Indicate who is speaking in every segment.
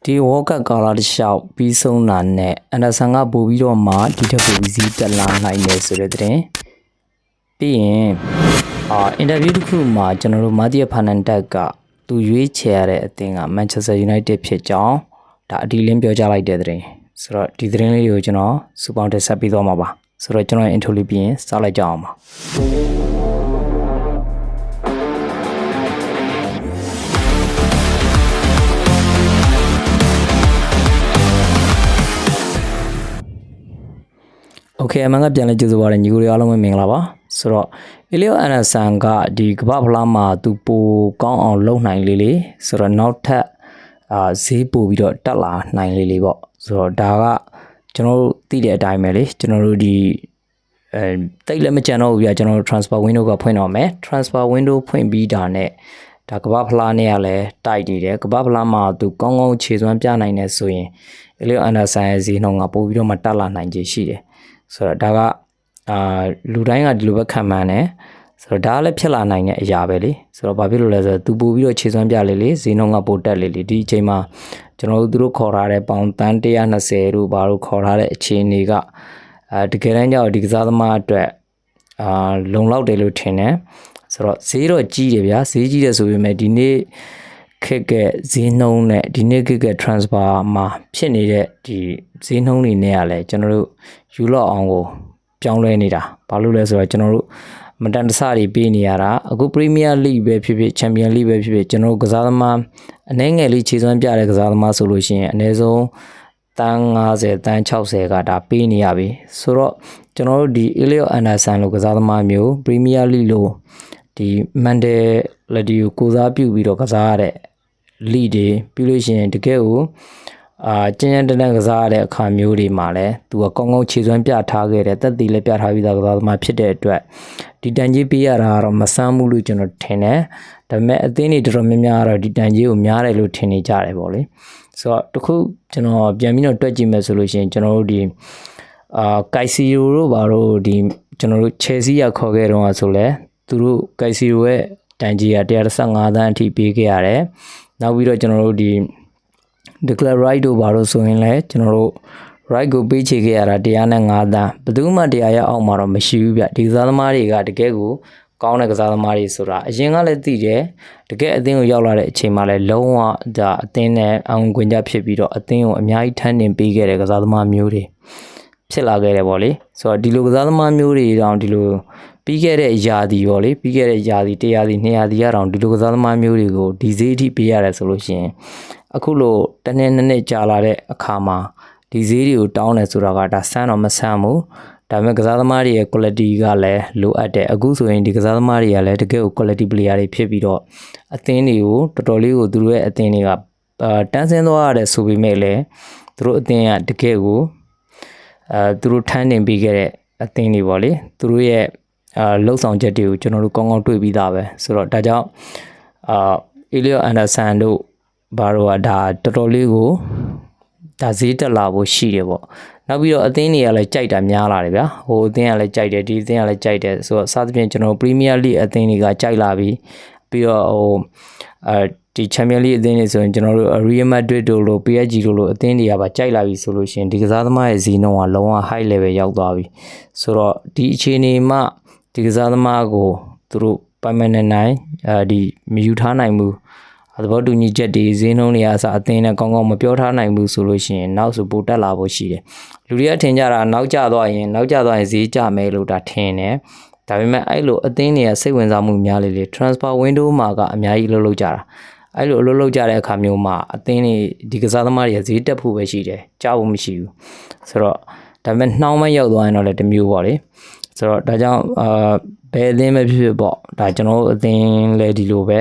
Speaker 1: ဒီဝေါကကာလာတစ်လျှောက်ပြီးဆုံးတာနဲ့အန်ဒါဆန်ကပို့ပြီးတော့မှဒီထက်ပိုပြီးစီးတက်လာနိုင်တယ်ဆိုတဲ့တဲ့ပြီးရင်အင်တာဗျူးတစ်ခုမှာကျွန်တော်တို့မာတီယာဖာနန်ဒက်ကသူရွေးချယ်ရတဲ့အသင်းကမန်ချက်စတာယူနိုက်တက်ဖြစ်ကြောင်းဒါအဒီလင်းပြောကြားလိုက်တဲ့တဲ့ဆိုတော့ဒီသတင်းလေးကိုကျွန်တော်စူပေါင်းတက်ဆက်ပြီးသွားမှာပါဆိုတော့ကျွန်တော် intro လေးပြီးရင်စလိုက်ကြအောင်ပါโอเคအမှန်ကပြန်လဲကြိုးစားပါရညီကိုတွေအားလုံးပဲမင်္ဂလာပါဆိုတော့အီလီယိုအန်ဒါဆန်ကဒီကမ္ဘာဖလားမှာသူပိုကောင်းအောင်လုပ်နိုင်လေဆိုတော့နောက်ထပ်ဈေးပို့ပြီးတော့တက်လာနိုင်လေပေါ့ဆိုတော့ဒါကကျွန်တော်တို့သိတဲ့အတိုင်းပဲလေကျွန်တော်တို့ဒီတိတ်လည်းမကြံတော့ဘူးပြကျွန်တော်တို့ transfer window ကဖွင့်တော့မယ် transfer window ဖွင့်ပြီးတာနဲ့ဒါကမ္ဘာဖလားနဲ့ကလည်းတိုက်နေတယ်ကမ္ဘာဖလားမှာသူကောင်းကောင်းခြေစွမ်းပြနိုင်တယ်ဆိုရင်အီလီယိုအန်ဒါဆန်ရဲ့ဈေးနှုန်းကပို့ပြီးတော့မှတက်လာနိုင်ခြေရှိတယ်ဆိုတော့ဒါကလူတိုင်းကဒီလိုပဲခံမှန်းတယ်ဆိုတော့ဒါကလည်းဖြစ်လာနိုင်တဲ့အရာပဲလေဆိုတော့ဘာဖြစ်လို့လဲဆိုတော့သူပို့ပြီးတော့ခြေစွမ်းပြလေဈေးနှုန်းကပိုတက်လေဒီအချိန်မှာကျွန်တော်တို့သူတို့ခေါ်ထားတဲ့ပေါင်တန်း120တို့ဘာလို့ခေါ်ထားတဲ့အခြေအနေကတကယ်တမ်းကျတော့ဒီကစားသမားအတွက်လုံလောက်တယ်လို့ထင်တယ်ဆိုတော့ဈေးတော့ကြီးတယ်ဗျာဈေးကြီးတယ်ဆိုပေမဲ့ဒီနေ့ခက်ကဈေးနှုန်းနဲ့ဒီနေ့ခက်က transfer မှာဖြစ်နေတဲ့ဒီဈေးနှုန်းတွေနဲ့ကလည်းကျွန်တော်တို့ယူလောက်အောင်ကိုပြောင်းလဲနေတာဘာလို့လဲဆိုတော့ကျွန်တော်တို့မတန်တဆတွေပေးနေရတာအခု Premier League ပဲဖြစ်ဖြစ် Champion League ပဲဖြစ်ဖြစ်ကျွန်တော်တို့ကစားသမားအနည်းငယ်လေးခြေစွမ်းပြတဲ့ကစားသမားဆိုလို့ရှိရင်အနည်းဆုံးတန်း50တန်း60ကဒါပေးနေရပြီဆိုတော့ကျွန်တော်တို့ဒီ Elliot Anderson လိုကစားသမားမျိုး Premier League လိုဒီ mentality ကိုကိုစားပြုပြီးတော့ကစားရတဲ့ league တွေပြီးလို့ရှိရင်တကယ်ကိုကျန်းတန်းကစားရတဲ့အခါမျိုးတွေမှာလည်းသူကကောင်းကောင်းခြေစွမ်းပြထားခဲ့တယ်တက်တည်လည်းပြထားပြီးသားကစားသမားဖြစ်တဲ့အတွက်ဒီတန်ကြီးပေးရတာကတော့မဆန်းဘူးလို့ကျွန်တော်ထင်တယ်ဒါပေမဲ့အသင်းတွေတော်တော်များများကတော့ဒီတန်ကြီးကိုများတယ်လို့ထင်နေကြတယ်ပေါ့လေဆိုတော့တခုကျွန်တော်ပြန်ပြီးတော့တွက်ကြည့်မယ်ဆိုလို့ရှိရင်ကျွန်တော်တို့ဒီကိုက်စီယိုတို့ဘာလို့ဒီကျွန်တော်တို့ချယ်ဆီရခေါ်ခဲ့တော့ဆိုလဲသူတို့ကိုက်စီယိုရဲ့တန်ကြီးက115သန်းအထိပေးခဲ့ရတယ်နောက်ပြီးတော့ကျွန်တော်တို့ဒီDeclare right တို့ဘာလို့ဆိုရင်လဲကျွန်တော်တို့ right ကိုပေးချေခဲ့ရတာ105သန်းဘယ်သူမှ100ရောက်အောင်မှာတော့မရှိဘူးဗျဒီကစားသမားတွေကတကယ်ကိုကောင်းတဲ့ကစားသမားတွေဆိုတာအရင်ကလည်းသိတယ်တကယ်အသင်းကိုရောက်လာတဲ့အချိန်မှာလည်းလုံးဝဒါအသင်းနဲ့အောင်ခွင့်ကြဖြစ်ပြီးတော့အသင်းကိုအများကြီးထမ်းတင်ပေးခဲ့တဲ့ကစားသမားမျိုးတွေဖြစ်လာခဲ့တယ်ပေါ့လေဆိုတော့ဒီလိုကစားသမားမျိုးတွေတောင်ဒီလိုပြီးခဲ့တဲ့ယာတီပေါ့လေပြီးခဲ့တဲ့ယာတီ100တီ200တီရတောင်ဒီလိုကစားသမားမျိုးတွေကိုဒီဈေးအထိပေးရတယ်ဆိုလို့ရှိရင်အခုလိုတနေ့နှစ်ကြာလာတဲ့အခါမှာဒီဈေးတွေကိုတောင်းတယ်ဆိုတာကဒါဆန်းတော့မဆန်းဘူးဒါပေမဲ့ကစားသမားတွေရဲ့ quality ကလည်းလိုအပ်တယ်အခုဆိုရင်ဒီကစားသမားတွေကလည်းတကယ်ကို quality player တွေဖြစ်ပြီးတော့အသင်းတွေကိုတော်တော်လေးကိုသူတို့ရဲ့အသင်းတွေကတန်းဆင်းသွားရတယ်ဆိုပေမဲ့လည်းသူတို့အသင်းကတကယ်ကိုသူတို့ထမ်းတင်ပေးခဲ့တဲ့အသင်းတွေပေါ့လေသူတို့ရဲ့လှုပ်ဆောင်ချက်တွေကိုကျွန်တော်တို့ကောင်းကောင်းတွေ့ပြီးသားပဲဆိုတော့ဒါကြောင့်Elliot Anderson တို့ဘာလို့ကဒါတော်တော်လေးကိုဒါဈေးတက်လာဖို့ရှိတယ်ပေါ့နောက်ပြီးတော့အသင်းတွေကလည်းကြိုက်တာများလာတယ်ဗျာဟိုအသင်းကလည်းကြိုက်တယ်ဒီအသင်းကလည်းကြိုက်တယ်ဆိုတော့စသဖြင့်ကျွန်တော် Premier League အသင်းတွေကကြိုက်လာပြီးတော့ဟိုဒီ Champion League အသင်းတွေဆိုရင်ကျွန်တော်တို့ Real Madrid တို့လို PSG တို့လိုအသင်းတွေကပါကြိုက်လာပြီဆိုလို့ရှိရင်ဒီကစားသမားရဲ့ဈေးနှုန်းကလုံးဝ high level ရောက်သွားပြီဆိုတော့ဒီအခြေအနေမှာဒီကစားသမားကိုသူတို့ပိုင်မနိုင်ဒီမယူထားနိုင်ဘူးသဘောတူညီချက်တွေဈေးနှုန်းတွေအစအသင်းနဲ့ကောင်းကောင်းမပြောထားနိုင်ဘူးဆိုလို့ရှိရင်နောက်ဆိုပိုတက်လာဖို့ရှိတယ်လူတွေကထင်ကြတာနောက်ကျသွားရင်ဈေးကျမယ်လို့ဒါထင်တယ်ဒါပေမဲ့အဲ့လိုအသင်းတွေကစိတ်ဝင်စားမှုများလေ transfer window မှာကအများကြီးလှုပ်ကြတာအဲ့လိုလှုပ်ကြတဲ့အခါမျိုးမှာအသင်းတွေဒီကစားသမားတွေဈေးတက်ဖို့ပဲရှိတယ်ကျဖို့မရှိဘူးဆိုတော့ဒါပေမဲ့နှောင်းမရောက်သွားရင်တော့လည်းတစ်မျိုးပေါ့လေဆိုတော့ဒါကြောင့်ဘယ်အသင်းပဲဖြစ်ပေါ့ဒါကျွန်တော်တို့အသင်းလည်းဒီလိုပဲ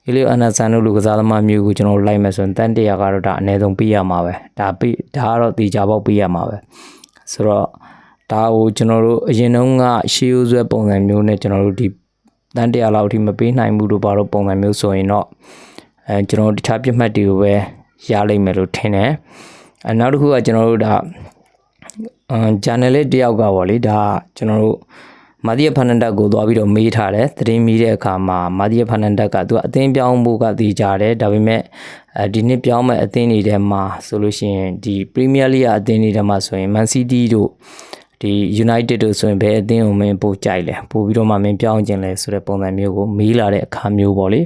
Speaker 1: Elliot Anderson တို့လူကစားသမားမျိုးကိုကျွန်တော်လိုက်မယ်ဆိုရင်တန်100ကတော့ဒါအနည်းဆုံးပေးရမှာပဲဒါကတော့တေချာပေါက်ပေးရမှာပဲဆိုတော့ဒါကိုကျွန်တော်တို့အရင်တုန်းကရှေးရိုးဆွဲပုံစံမျိုးနဲ့ကျွန်တော်တို့ဒီတန်100လောက်အထိမပေးနိုင်ဘူးလို့ဘာလို့ပုံစံမျိုးဆိုရင်တော့ကျွန်တော်တို့တခြားပြတ်မှတ်တွေကိုပဲရလိမ့်မယ်လို့ထင်တယ်နောက်တစ်ခုကကျွန်တော်တို့ဒါjournalist တယောက်ကပေါ့လေဒါကျွန်တော်တို့ မာဒီယာဖာနန်ဒတ်ကိုသွားပြီးတော့မေးထားတယ်သတင်းမိတဲ့အခါမှာမာဒီယာဖာနန်ဒတ်ကသူကအသင်းပြောင်းဖို့ကတည်ကြတယ်ဒါပေမဲ့ဒီနှစ်ပြောင်းမဲ့အသင်းတွေထဲမှာဆိုလို့ရှိရင်ဒီ Premier League အသင်းတွေထဲမှာဆိုရင် Man City တို့ဒီ United တို့ဆိုရင်ဘယ်အသင်းကိုမင်းပို့ကြိုက်လဲပို့ပြီးတော့မှမင်းပြောင်းခြင်းလဲဆိုတဲ့ပုံစံမျိုးကိုမေးလာတဲ့အခါမျိုးပေါ့လေ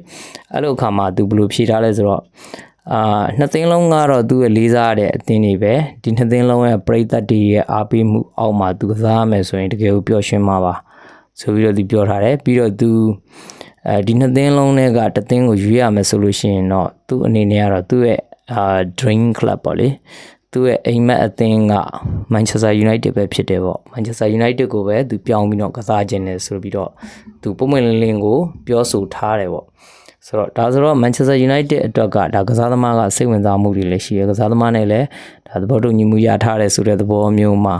Speaker 1: အဲ့လိုအခါမှာသူဘယ်လိုဖြေထားလဲဆိုတော့နှစ်သင်းလုံးကတော့သူ့ရဲ့လေးစားရတဲ့အသင်းတွေပဲဒီနှစ်သင်းလုံးရဲ့ပရိသတ်တွေရဲ့အားပေးမှုအောက်မှာသူကစားရမယ်ဆိုရင်တကယ်ကိုပျော်ရွှင်မှာပါဆိုပြီးတော့သူပြောထားတယ်ပြီးတော့သူဒီနှစ်သင်းလုံးတွေကတသင်းကိုရွေးရမယ်ဆိုလို့ရှိရင်တော့သူ့အနေနဲ့ကတော့သူ့ရဲ့dream club ပေါ့လေသူ့ရဲ့အိမ်မက်အသင်းက Manchester United ပဲဖြစ်တယ်ပေါ့ Manchester United ကိုပဲသူပြောင်းပြီးတော့ကစားခြင်းတယ်ဆိုပြီးတော့သူပုံမှန်လင်းကိုပြောဆိုထားတယ်ပေါ့ဆိုတော့ဒါဆိုတော့ Manchester United အတွက်ကဒါကစားသမားကစိတ်ဝင်စားမှုတွေလည်းရှိရကစားသမားနဲ့လည်းဒါသဘောတူညီမှုရထားတယ်ဆိုတဲ့သဘောမျိုးမှာ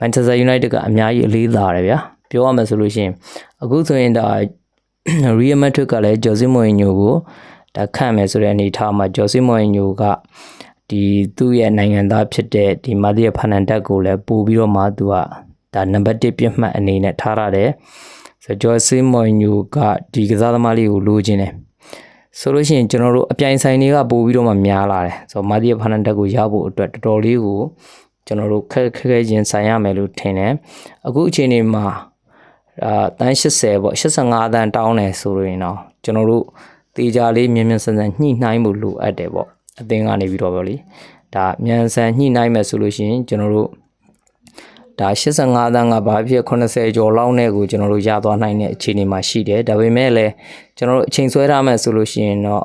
Speaker 1: Manchester United ကအများကြီးအလေးထားတယ်ဗျာပြောရမယ်ဆိုလို့ရှိရင်အခုဆိုရင်ဒါ Real Madrid ကလည်း Jose Mourinho ကိုဒါခန့်မယ်ဆိုတဲ့အနေအထားမှာ Jose Mourinho ကဒီသူ့ရဲ့နိုင်ငံသားဖြစ်တဲ့ဒီမာဒီယာဖာနန်ဒတ်ကိုလည်းပို့ပြီးတော့မှသူကဒါနံပါတ်1ပြတ်မှတ်အနေနဲ့ထားရတယ်ဆိုတော့ Jose Mourinho ကဒီကစားသမားလေးကိုလိုချင်တယ်ဆိုလို့ရှိရင်ကျွန်တော်တို့အပြိုင်ဆိုင်တွေကပို့ပြီးတော့မှများလာတယ်ဆိုတော့မာဒီယာဖာနန်ဒတ်ကိုရဖို့အတွက်တော်တော်လေးကိုကျွန်တော်တို့ခက်ခဲရင်ဆိုင်ရမယ်လို့ထင်တယ်အခုအချိန်นี้မှာတန်း80ပေါ့85တန်းတောင်းတယ်ဆိုရင်တော့ကျွန်တော်တို့တေချာလေးမြန်မြန်ဆန်ဆန်ညှိနှိုင်းဖို့လိုအပ်တယ်ပေါ့အသင်းကနေပြီးတော့ဗောလေဒါမြန်ဆန်ညှိနှိုင်းမယ်ဆိုလို့ရှိရင်ကျွန်တော်တို့ဒါ85တန်းကဘာဖြစ်80ကျော်လောက်နဲ့ကိုကျွန်တော်တို့ရသွားနိုင်တဲ့အခြေအနေမှာရှိတယ်ဒါပေမဲ့လည်းကျွန်တော်တို့အချိန်ဆွဲထားမယ်ဆိုလို့ရှိရင်တော့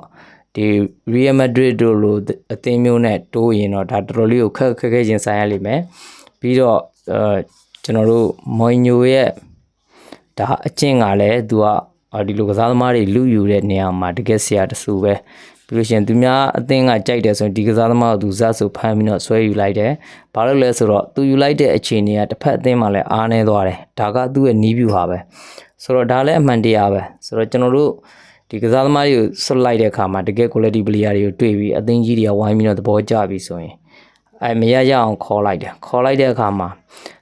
Speaker 1: ဒီ Real Madrid တို့လိုအသင်းမျိုးနဲ့တိုးရင်တော့ဒါတော်တော်လေးကိုခက်ခဲချင်းဆိုင်ရလိမ့်မယ်ပြီးတော့ကျွန်တော်တို့ Mourinho ရဲ့ဒါအကျင့်ကလည်းသူကဒီလိုကစားသမားတွေလူယူတဲ့နေရာမှာတကယ်ဆရာတဆူပဲပြီးလို့ရှိရင်သူများအသင်းကကြိုက်တယ်ဆိုရင်ဒီကစားသမားကိုသူဇက်ဆိုဖမ်းပြီးတော့ဆွဲယူလိုက်တယ်ဘာလို့လဲဆိုတော့သူယူလိုက်တဲ့အခြေအနေကတစ်ဖက်အသင်းမှာလည်းအားနေသွားတယ်ဒါကသူ့ရဲ့နီးဗျူဟာပဲဆိုတော့ဒါလည်းအမှန်တရားပဲဆိုတော့ကျွန်တော်တို့ဒီကစားသမားတွေကိုဆွတ်လိုက်တဲ့အခါမှာတကယ် quality player တွေကိုတွေ့ပြီးအသင်းကြီးတွေကဝိုင်းပြီးတော့သဘောကျပြီဆိုရင်မရရအောင်ခေါ်လိုက်တဲ့အခါမှာ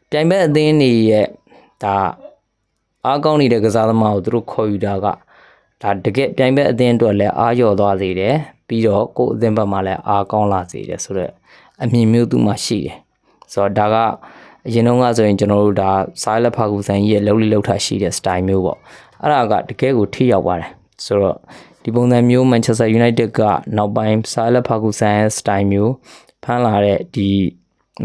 Speaker 1: ပြိုင်ဘက်အသင်းတွေရဲ့ဒါအားကောင်းနေတဲ့ကစားသမားကိုသူတို့ခေါ်ယူတာကဒါတကယ်ပြိုင်ဘက်အသင်းအတွက်လည်းအားလျော့သွားစေတယ်ပြီးတော့ကိုယ်အသင်းဘက်မှာလည်းအားကောင်းလာစေတယ်ဆိုတော့အမြင်မျိုးသူမှရှိတယ်ဆိုတော့ဒါကအရင်တုန်းကဆိုရင်ကျွန်တော်တို့ဒါစားလက်ဖာကူဆိုင်ကြီးရဲ့လှုပ်လှုပ်ထားရှိတဲ့ style မျိုးပေါ့အဲ့ဒါကတကယ်ကိုထိရောက်ပါတယ်ဆိုတော့ဒီပုံစံမျိုး Manchester United ကနောက်ပိုင်းစားလက်ဖာကူဆိုင်ရဲ့ style မျိုးဖမ်းလာတဲ့ဒီ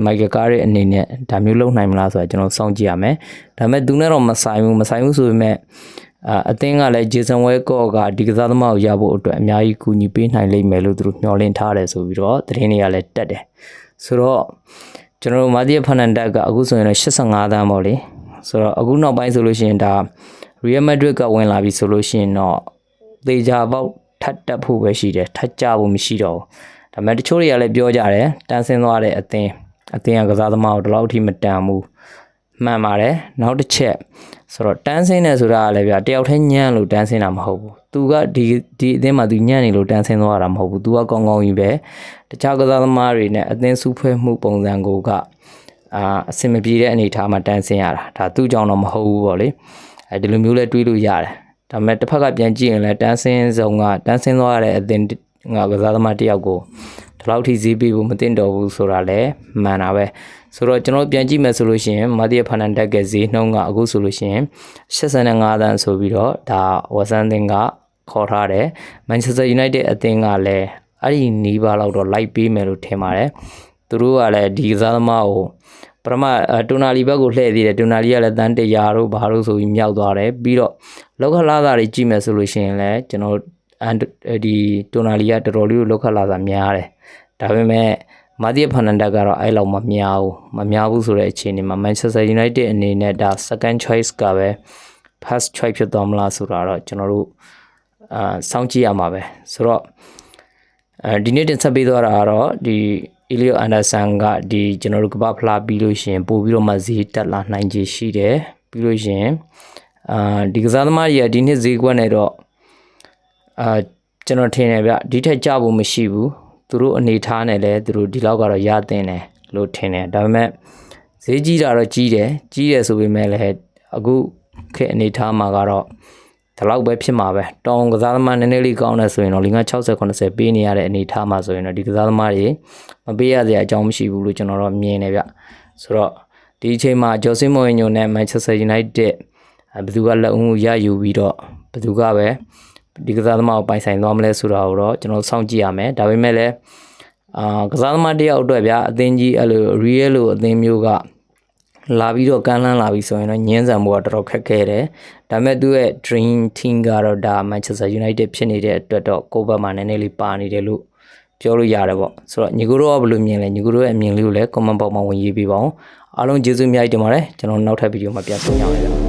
Speaker 1: Michael Carrick အနေနဲ့ဒါမျိုးလုပ်နိုင်မလားဆိုတာကျွန်တော်စောင့်ကြည့်ရမယ်ဒါပေမဲ့သူနဲ့တော့မဆိုင်ဘူးဆိုပေမဲ့အသင်းကလည်း Jason Walcott ကဒီကစားသမားကိုရဖို့အတွက်အများကြီးကူညီပေးနိုင်လိမ့်မယ်လို့သူတို့မျှော်လင့်ထားတယ်ဆိုပြီးတော့သတင်းတွေကလည်းတက်တယ်ဆိုတော့ကျွန်တော်တို့မာဒီယာဖာနန်ဒတ်ကအခုဆိုရင်တော့85တန်းပေါ့လေဆိုတော့အခုနောက်ပိုင်းဆိုလို့ရှိရင်ဒါ Real Madrid ကဝင်လာပြီဆိုလို့ရှိရင်တော့သေချာပေါက်ထပ်တက်ဖို့ပဲရှိတယ်ထပ်ကြဖို့မရှိတော့ဘူးဒါပေမဲ့တချို့တွေကလည်းပြောကြတယ်တန်းဆင်းသွားတဲ့အသင်းကစားသမားကိုဒီလောက်ထိမတန်ဘူးမှန်ပါတယ်နောက်တစ်ချက်ဆိုတော့တန်းဆင်းနေဆိုတာကလည်းဗျာတယောက်တည်းညံ့လို့တန်းဆင်းတာမဟုတ်ဘူးသူကဒီအသင်းမှာသူညံ့နေလို့တန်းဆင်းသွားတာမဟုတ်ဘူးသူကကောင်းကောင်းကြီးပဲတခြားကစားသမားတွေနဲ့အသင်းစုဖွဲ့မှုပုံစံကိုကအဆင်မပြေတဲ့အနေအထားမှာတန်းဆင်းရတာဒါသူ့ကြောင့်တော့မဟုတ်ဘူးပေါ့လေဒီလိုမျိုးလဲတွေးလို့ရတယ်ဒါပေမဲ့တစ်ဖက်ကပြန်ကြည့်ရင်လည်းတန်းဆင်းသွားရတဲ့အသင်းကစားသမားတယောက်ကိုဒီလောက်ထိဈေးပေးဖို့မတင်တော့ဘူးဆိုတာလည်းမှန်တာပဲဆိုတော့ကျွန်တော်ပြန်ကြည့်မယ်ဆိုလို့ရှိရင်မာဒီယာဖာနန်ဒတ်ရဲ့ဈေးနှုန်းကအခုဆိုလို့ရှိရင်85တန်းဆိုပြီးတော့ဒါဝက်ဆန်သင်ကခေါ်ထားတယ်မန်ချက်စတာယူနိုက်တက်အသင်းကလည်းအဲ့ဒီနီးပါးလောက်တော့လိုက်ပေးမယ်လို့ထင်ပါတယ်သူတို့ကလည်းဒီကစားသမားကိုပထမတူနာလီဘက်ကိုလှည့်သေးတယ်တူနာလီကလည်းတန်း100တို့ဘာလို့ဆိုပြီးမြောက်သွားတယ်ပြီးတော့လောက်ခလာသားတွေကြည့်မယ်ဆိုလို့ရှိရင်လည်းကျွန်တော်ဒီတူနာလီကတော်တော်လေးကိုလောက်ခလာသားများတယ်ဒါပေမဲ့မာဒီယာဖာနန်ဒတ်ကတော့အဲ့လောက်မများဘူးဆိုတဲ့အခြေအနေမှာ Manchester United အနေနဲ့ဒါ second choice ကပဲ first choice ဖြစ်သွားမလားဆိုတာတော့ကျွန်တော်တို့စောင့်ကြည့်ရမှာပဲဆိုတော့ဒီနေ့တင်ဆက်ပေးသွားတာကတော့ဒီ Elliot Anderson ကဒီကျွန်တော်တို့ကပ္ပဖလားပြီးလို့ရှိရင်ပို့ပြီးတော့မှဈေးတက်လာနိုင်ခြေရှိတယ်ပြီးလို့ရှိရင်ဒီကစားသမားကြီးကဒီနှစ်ဈေးကွက်နဲ့တော့ကျွန်တော်ထင်တယ်ဗျဒီထက်ကြဖို့မရှိဘူးသူတို့အနေထားနဲ့လည်းသူတို့ဒီလောက်ကတော့ရသင့်တယ်လို့ထင်တယ်ဒါပေမဲ့ဈေးကြီးတာတော့ကြီးတယ်ဆိုပေမဲ့လည်းအခု ခေတ်အနေထားမှာကတော့ဒီလောက်ပဲဖြစ်မှာပဲတောင်ကစားသမားနည်းနည်းလေးကောင်းတယ်ဆိုရင်တော့လီငါ60 80ပေးနေရတဲ့အနေထားမှာဆိုရင်တော့ဒီကစားသမားတွေမပေးရစရာအကြောင်းမရှိဘူးလို့ကျွန်တော်တို့မြင်နေဗျဆိုတော့ဒီအချိန်မှာဂျော်ဆင်မိုရင်ညိုနဲ့မန်ချက်စတာယူနိုက်တက်ဘယ်သူကလက်ဦးမှုရယူပြီးတော့ဘယ်သူကပဲဒီကစားသမားကိုပိုင်ဆိုင်သွားမလဲဆိုတာကိုတော့ကျွန်တော်စောင့်ကြည့်ရမယ်ဒါပေမဲ့လည်းကစားသမားတယောက်အတွက်ဗျအသင်းကြီးအဲ့လို real လို့အသင်းမျိုးကလာပြီးတော့ကမ်းလှမ်းလာပြီးဆိုရင်တော့ညင်းဆန်ဖို့ကတော်တော်ခက်ခဲတယ်ဒါပေမဲ့သူ့ရဲ့ dream team ကတော့ဒါ Manchester United ဖြစ်နေတဲ့အတွက်တော့ကိုယ့်ဘက်မှာနည်းနည်းလေးပါနေတယ်လို့ပြောလို့ရတယ်ပေါ့ဆိုတော့ညီကိုတို့ကဘယ်လိုမြင်လဲညီကိုတို့ရဲ့အမြင်လေးကိုလည်း comment box မှာဝင်ရေးပေးပါဦးအားလုံးကျေးဇူးအများကြီးတင်ပါတယ်ကျွန်တော်နောက်ထပ်ဗီဒီယိုမှာပြန်ဆုံကြပါမယ်